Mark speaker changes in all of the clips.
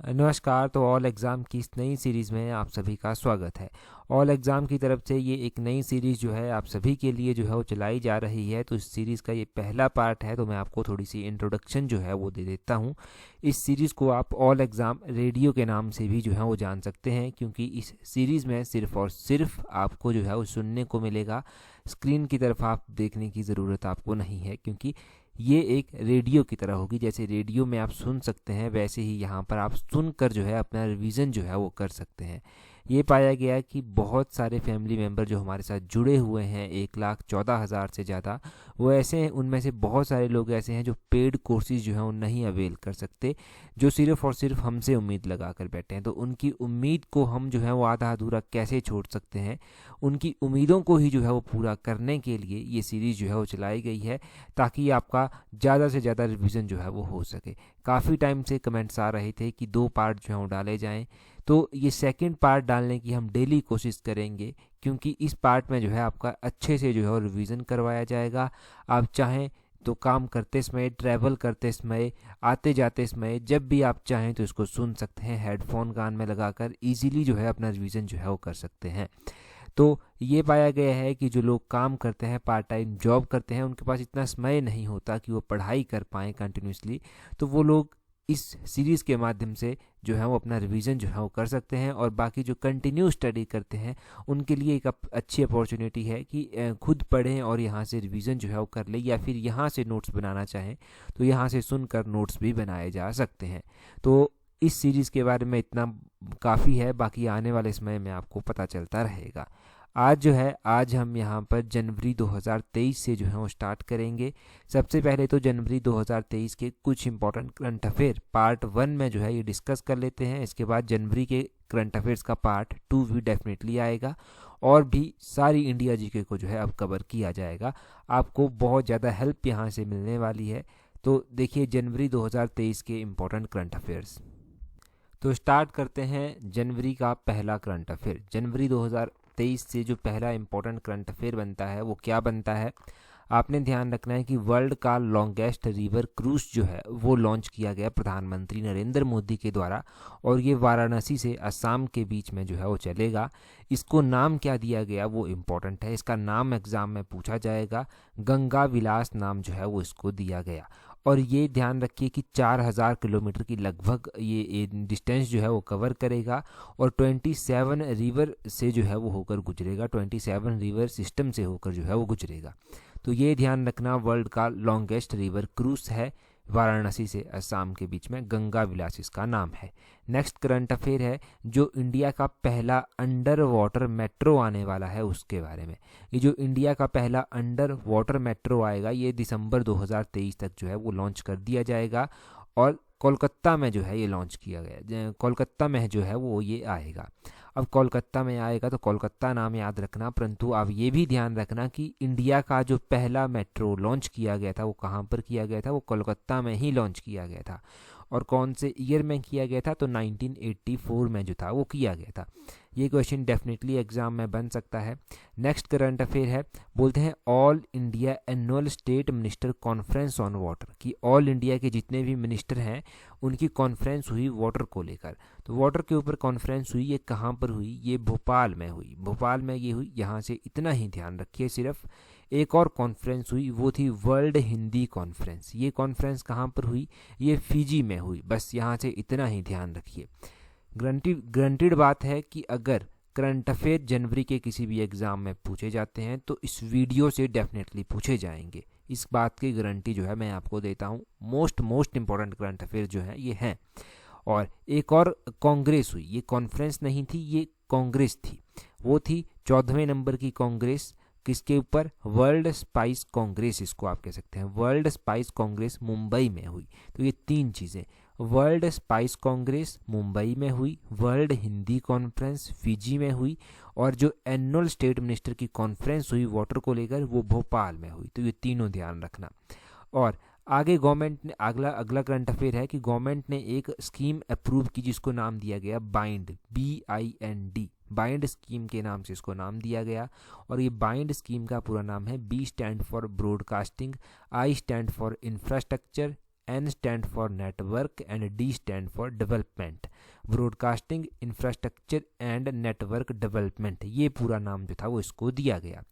Speaker 1: नमस्कार। तो all exam की इस नई सीरीज़ में आप सभी का स्वागत है। ऑल एग्ज़ाम की तरफ से ये एक नई सीरीज़ जो है आप सभी के लिए जो है वो चलाई जा रही है। तो इस सीरीज़ का ये पहला पार्ट है, तो मैं आपको थोड़ी सी इंट्रोडक्शन जो है वो दे देता हूँ। इस सीरीज़ को आप ऑल एग्ज़ाम रेडियो के नाम से भी जो है वो जान सकते हैं, क्योंकि इस सीरीज़ में सिर्फ़ और सिर्फ आपको जो है वो सुनने को मिलेगा। स्क्रीन की तरफ आप देखने की ज़रूरत आपको नहीं है, क्योंकि ये एक रेडियो की तरह होगी। जैसे रेडियो में आप सुन सकते हैं, वैसे ही यहाँ पर आप सुनकर जो है अपना रिवीजन जो है वो कर सकते हैं। ये पाया गया कि बहुत सारे फैमिली मेम्बर जो हमारे साथ जुड़े हुए हैं, 1,14,000 से ज़्यादा, वो ऐसे हैं। उनमें से बहुत सारे लोग ऐसे हैं जो पेड कोर्सेज जो हैं वो नहीं अवेल कर सकते, जो सिर्फ़ और सिर्फ हमसे उम्मीद लगा कर बैठे हैं। तो उनकी उम्मीद को हम जो है वो आधा अधूरा कैसे छोड़ सकते हैं, उनकी उम्मीदों को ही जो है वो पूरा करने के लिए ये सीरीज़ जो है वो चलाई गई है, ताकि आपका ज़्यादा से ज़्यादा रिवीजन जो है वो हो सके। काफ़ी टाइम से कमेंट्स आ रहे थे कि 2 पार्ट जो हैं वो डाले जाएँ, तो ये सेकंड पार्ट डालने की हम डेली कोशिश करेंगे, क्योंकि इस पार्ट में जो है आपका अच्छे से जो है वो रिवीजन करवाया जाएगा। आप चाहें तो काम करते समय, ट्रैवल करते समय, आते जाते समय, जब भी आप चाहें तो इसको सुन सकते हैं। हेडफोन कान में लगाकर इजीली जो है अपना रिवीजन जो है वो कर सकते हैं। तो ये पाया गया है कि जो लोग काम करते हैं, पार्ट टाइम जॉब करते हैं, उनके पास इतना समय नहीं होता कि वो पढ़ाई कर पाएँ कंटिन्यूसली। तो वो लोग इस सीरीज़ के माध्यम से जो है वो अपना रिवीजन जो है वो कर सकते हैं। और बाकी जो कंटिन्यू स्टडी करते हैं, उनके लिए एक अच्छी अपॉर्चुनिटी है कि खुद पढ़ें और यहाँ से रिवीजन जो है वो कर लें, या फिर यहाँ से नोट्स बनाना चाहें तो यहाँ से सुनकर नोट्स भी बनाए जा सकते हैं। तो इस सीरीज़ के बारे में इतना काफ़ी है, बाकी आने वाले समय में आपको पता चलता रहेगा। आज हम यहाँ पर जनवरी 2023 से जो है वो स्टार्ट करेंगे। सबसे पहले तो जनवरी 2023 के कुछ इंपॉर्टेंट करंट अफेयर पार्ट 1 में जो है ये डिस्कस कर लेते हैं। इसके बाद जनवरी के करंट अफेयर्स का पार्ट 2 भी डेफिनेटली आएगा, और भी सारी इंडिया जीके को जो है अब कवर किया जाएगा। आपको बहुत ज़्यादा हेल्प यहाँ से मिलने वाली है। तो देखिए जनवरी 2023 के इम्पोर्टेंट करंट अफेयर्स। तो स्टार्ट करते हैं जनवरी का पहला करंट अफेयर। जनवरी 2023 से जो पहला इंपॉर्टेंट करंट अफेयर बनता है वो क्या बनता है, आपने ध्यान रखना है कि वर्ल्ड का लॉन्गेस्ट रिवर क्रूज जो है वो लॉन्च किया गया प्रधानमंत्री नरेंद्र मोदी के द्वारा, और ये वाराणसी से असम के बीच में जो है वो चलेगा। इसको नाम क्या दिया गया वो इम्पोर्टेंट है, इसका नाम एग्जाम में पूछा जाएगा। गंगा विलास नाम जो है वो इसको दिया गया। और ये ध्यान रखिए कि 4,000 किलोमीटर की लगभग ये डिस्टेंस जो है वो कवर करेगा, और 27 रिवर से जो है वो होकर गुजरेगा, 27 रिवर सिस्टम से होकर जो है वो गुजरेगा। तो ये ध्यान रखना, वर्ल्ड का लॉन्गेस्ट रिवर क्रूज है वाराणसी से असम के बीच में, गंगा विलास इसका नाम है। नेक्स्ट करंट अफेयर है जो इंडिया का पहला अंडर वाटर मेट्रो आने वाला है उसके बारे में। ये जो इंडिया का पहला अंडर वाटर मेट्रो आएगा, ये दिसंबर 2023 तक जो है वो लॉन्च कर दिया जाएगा, और कोलकाता में जो है ये लॉन्च किया गया। कोलकाता में जो है वो ये आएगा। अब कोलकाता में आएगा तो कोलकाता नाम याद रखना, परंतु आप ये भी ध्यान रखना कि इंडिया का जो पहला मेट्रो लॉन्च किया गया था वो कहाँ पर किया गया था, वो कोलकाता में ही लॉन्च किया गया था। और कौन से ईयर में किया गया था, तो 1984 में जो था वो किया गया था। ये क्वेश्चन डेफिनेटली एग्जाम में बन सकता है। नेक्स्ट करंट अफेयर है, बोलते हैं all India annual state minister conference on water, कि ऑल इंडिया के जितने भी मिनिस्टर हैं उनकी कॉन्फ्रेंस हुई वाटर को लेकर। तो वाटर के ऊपर कॉन्फ्रेंस हुई, ये कहाँ पर हुई, ये भोपाल में हुई। भोपाल में ये हुई, यहाँ से इतना ही ध्यान रखिए। सिर्फ एक और कॉन्फ्रेंस हुई, वो थी वर्ल्ड हिंदी कॉन्फ्रेंस। ये कॉन्फ्रेंस कहाँ पर हुई, ये फिजी में हुई। बस यहाँ से इतना ही ध्यान रखिए। ग्रंटेड बात है कि अगर करंट अफेयर जनवरी के किसी भी एग्ज़ाम में पूछे जाते हैं तो इस वीडियो से डेफिनेटली पूछे जाएंगे। इस बात की गारंटी जो है मैं आपको देता हूँ। मोस्ट इंपॉर्टेंट करंट अफेयर जो है ये हैं। और एक और कांग्रेस हुई, ये कॉन्फ्रेंस नहीं थी, ये कांग्रेस थी। वो थी 14वें नंबर की कांग्रेस, किसके ऊपर, वर्ल्ड स्पाइस कांग्रेस इसको आप कह सकते हैं। वर्ल्ड स्पाइस कांग्रेस मुंबई में हुई। तो ये तीन चीज़ें, वर्ल्ड स्पाइस कांग्रेस मुंबई में हुई, वर्ल्ड हिंदी कॉन्फ्रेंस फिजी में हुई, और जो एनुअल स्टेट मिनिस्टर की कॉन्फ्रेंस हुई वाटर को लेकर वो भोपाल में हुई। तो ये तीनों ध्यान रखना। और आगे गवर्नमेंट ने अगला करंट अफेयर है कि गवर्नमेंट ने एक स्कीम अप्रूव की जिसको नाम दिया गया बाइंड, BIND, बाइंड स्कीम के नाम से इसको नाम दिया गया। और ये बाइंड स्कीम का पूरा नाम है, B stand for broadcasting, I stand for infrastructure, N stand for network and D stand for development, broadcasting infrastructure and network development, ये पूरा नाम जो था वो इसको दिया गया।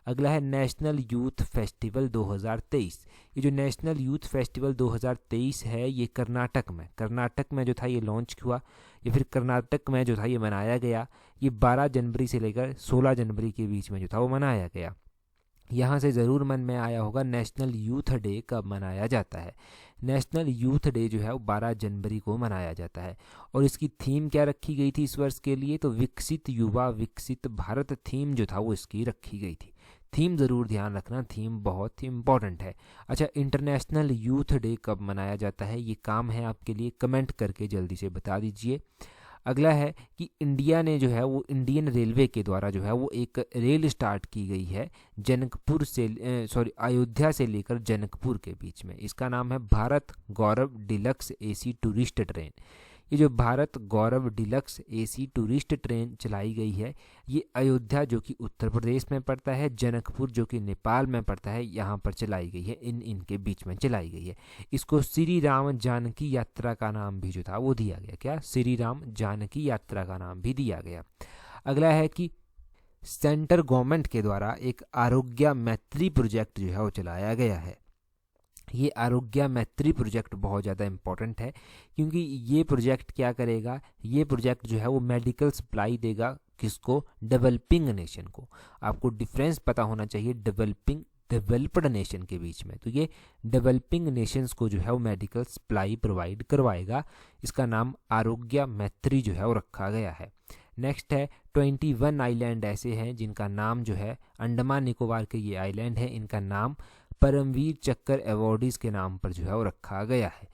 Speaker 1: अगला है नेशनल यूथ फेस्टिवल 2023। ये जो नेशनल यूथ फेस्टिवल 2023 है ये कर्नाटक में जो था ये लॉन्च हुआ, या फिर कर्नाटक में जो था ये मनाया गया। ये 12 जनवरी से लेकर 16 जनवरी के बीच में जो था वो मनाया गया। यहाँ से ज़रूर मन में आया होगा नेशनल यूथ डे कब मनाया जाता है। नेशनल यूथ डे जो है वो 12 जनवरी को मनाया जाता है। और इसकी थीम क्या रखी गई थी इस वर्ष के लिए, तो विकसित युवा विकसित भारत थीम जो था वो इसकी रखी गई थी। थीम ज़रूर ध्यान रखना, थीम बहुत ही इम्पॉर्टेंट है। अच्छा, इंटरनेशनल यूथ डे कब मनाया जाता है, ये काम है आपके लिए, कमेंट करके जल्दी से बता दीजिए। अगला है कि इंडिया ने जो है वो इंडियन रेलवे के द्वारा जो है वो एक रेल स्टार्ट की गई है जनकपुर से अयोध्या से लेकर जनकपुर के बीच में। इसका नाम है भारत गौरव डिलक्स एसी टूरिस्ट ट्रेन। ये जो भारत गौरव डिलक्स एसी टूरिस्ट ट्रेन चलाई गई है, ये अयोध्या जो कि उत्तर प्रदेश में पड़ता है, जनकपुर जो कि नेपाल में पड़ता है, यहाँ पर चलाई गई है, इनके बीच में चलाई गई है। इसको श्री राम जानकी यात्रा का नाम भी जो था वो दिया गया। क्या? श्री राम जानकी यात्रा का नाम भी दिया गया। अगला है कि सेंट्रल गवर्नमेंट के द्वारा एक आरोग्य मैत्री प्रोजेक्ट जो है वो चलाया गया है। ये आरोग्य मैत्री प्रोजेक्ट बहुत ज़्यादा इम्पॉर्टेंट है, क्योंकि ये प्रोजेक्ट क्या करेगा, ये प्रोजेक्ट जो है वो मेडिकल सप्लाई देगा किसको, डेवलपिंग नेशन को। आपको डिफरेंस पता होना चाहिए डेवलपिंग डेवलप्ड नेशन के बीच में। तो ये डेवलपिंग नेशंस को जो है वो मेडिकल सप्लाई प्रोवाइड करवाएगा। इसका नाम आरोग्य मैत्री जो है वो रखा गया है। नेक्स्ट है 21 आइलैंड ऐसे हैं जिनका नाम जो है, अंडमान निकोबार के ये आइलैंड है, इनका नाम परमवीर चक्र अवॉर्डीज़ के नाम पर जो है वो रखा गया है।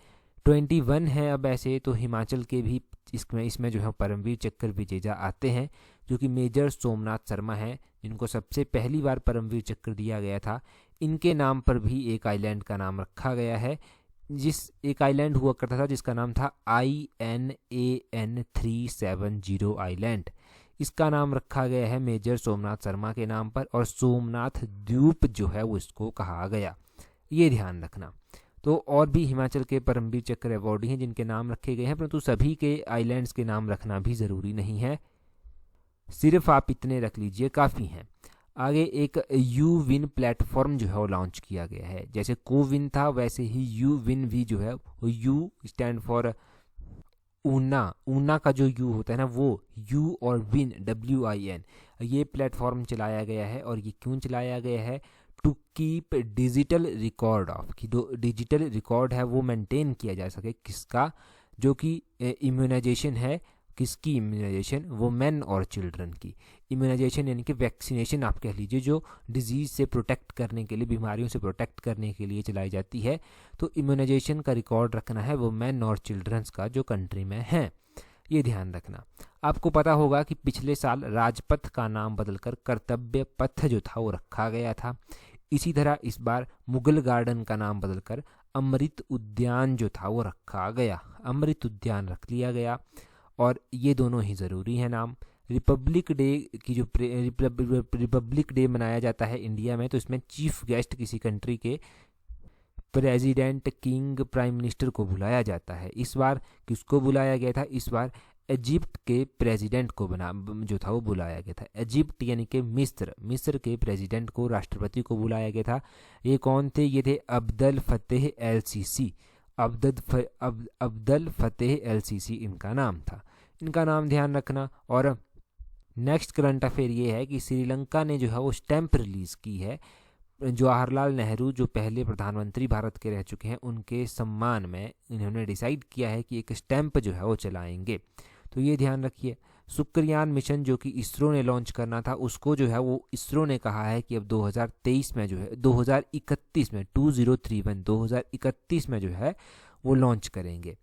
Speaker 1: 21 है अब ऐसे, तो हिमाचल के भी इसमें जो है परमवीर चक्र विजेता आते हैं, जो कि मेजर सोमनाथ शर्मा हैं, जिनको सबसे पहली बार परमवीर चक्र दिया गया था। इनके नाम पर भी एक आइलैंड का नाम रखा गया है। एक आइलैंड हुआ करता था जिसका नाम था INAN 370 आइलैंड। इसका नाम रखा गया है मेजर सोमनाथ शर्मा के नाम पर, और सोमनाथ द्वीप जो है वो इसको कहा गया। ये ध्यान रखना। तो और भी हिमाचल के परमवीर चक्र अवॉर्डी हैं जिनके नाम रखे गए हैं, परंतु सभी के आइलैंड्स के नाम रखना भी ज़रूरी नहीं है, सिर्फ आप इतने रख लीजिए काफ़ी हैं। आगे एक यूविन प्लेटफॉर्म जो है वो लॉन्च किया गया है। जैसे कोविन था वैसे ही यूविन भी जो है वो यू स्टैंड फॉर ऊना का जो यू होता है ना, वो यू और विन WIN, ये प्लेटफॉर्म चलाया गया है। और ये क्यों चलाया गया है, to keep digital record of, कि जो डिजिटल रिकॉर्ड है वो मेंटेन किया जा सके, किसका, जो कि इम्यूनाइजेशन है, किसकी इम्यूनाइजेशन, वुमेन और चिल्ड्रन की इम्यूनाइजेशन, यानी कि वैक्सीनेशन आप कह लीजिए, जो डिजीज़ से प्रोटेक्ट करने के लिए, बीमारियों से प्रोटेक्ट करने के लिए चलाई जाती है। तो इम्यूनाइजेशन का रिकॉर्ड रखना है वुमेन और चिल्ड्रंस का जो कंट्री में है, ये ध्यान रखना। आपको पता होगा कि पिछले साल राजपथ का नाम बदलकर कर्तव्य पथ जो था वो रखा गया था। इसी तरह इस बार मुगल गार्डन का नाम बदलकर अमृत उद्यान जो था वो रखा गया, अमृत उद्यान रख लिया गया। और ये दोनों ही ज़रूरी हैं नाम। रिपब्लिक डे की जो रिपब्लिक डे मनाया जाता है इंडिया में, तो इसमें चीफ गेस्ट किसी कंट्री के प्रेसिडेंट, किंग, प्राइम मिनिस्टर को बुलाया जाता है। इस बार किसको बुलाया गया था, इस बार इजिप्ट के प्रेसिडेंट को जो था वो बुलाया गया था। इजिप्ट यानी कि मिस्र के प्रेसिडेंट को, राष्ट्रपति को बुलाया गया था। ये कौन थे, ये थे अब्दुल फतेह LCC, अब्दुल फतेह LCC इनका नाम था। इनका नाम ध्यान रखना। और नेक्स्ट करंट अफेयर ये है कि श्रीलंका ने जो है वो स्टैंप रिलीज़ की है। जवाहरलाल नेहरू जो पहले प्रधानमंत्री भारत के रह चुके हैं, उनके सम्मान में इन्होंने डिसाइड किया है कि एक स्टैंप जो है वो चलाएंगे। तो ये ध्यान रखिए। शुक्रयान मिशन जो कि इसरो ने लॉन्च करना था, उसको जो है वो इसरो ने कहा है कि अब 2023 में जो है 2031 में 2031 में जो है वो लॉन्च करेंगे।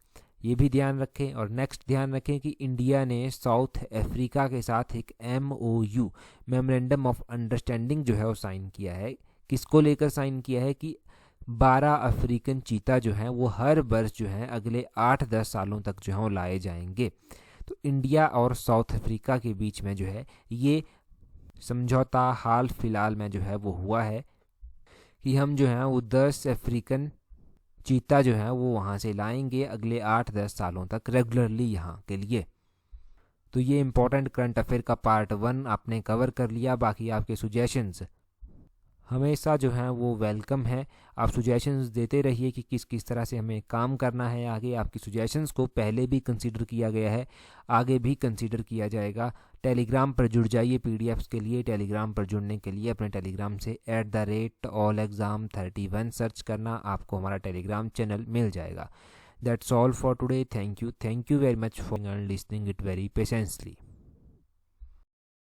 Speaker 1: ये भी ध्यान रखें। और नेक्स्ट ध्यान रखें कि इंडिया ने साउथ अफ्रीका के साथ एक MOU मेमोरेंडम ऑफ अंडरस्टैंडिंग जो है वो साइन किया है। किसको लेकर साइन किया है कि 12 अफ्रीकन चीता जो हैं वो हर वर्ष जो हैं अगले 8-10 सालों तक जो है वो लाए जाएंगे। तो इंडिया और साउथ अफ्रीका के बीच में जो है ये समझौता हाल फिलहाल में जो है वो हुआ है कि हम जो है वो 10 अफ्रीकन चीता जो है वो वहाँ से लाएंगे अगले 8-10 सालों तक रेगुलरली यहाँ के लिए। तो ये इम्पोर्टेंट करंट अफेयर का पार्ट 1 आपने कवर कर लिया। बाकी आपके सुजेशंस हमेशा जो हैं वो वेलकम है। आप सुजेशंस देते रहिए कि किस किस तरह से हमें काम करना है आगे। आपकी सुजेशंस को पहले भी कंसीडर किया गया है, आगे भी कंसीडर किया जाएगा। टेलीग्राम पर जुड़ जाइए पीडीएफ्स के लिए। टेलीग्राम पर जुड़ने के लिए अपने टेलीग्राम से @allexam31 सर्च करना, आपको हमारा टेलीग्राम चैनल मिल जाएगा। That's all for today. Thank you very much for listening it very patiently.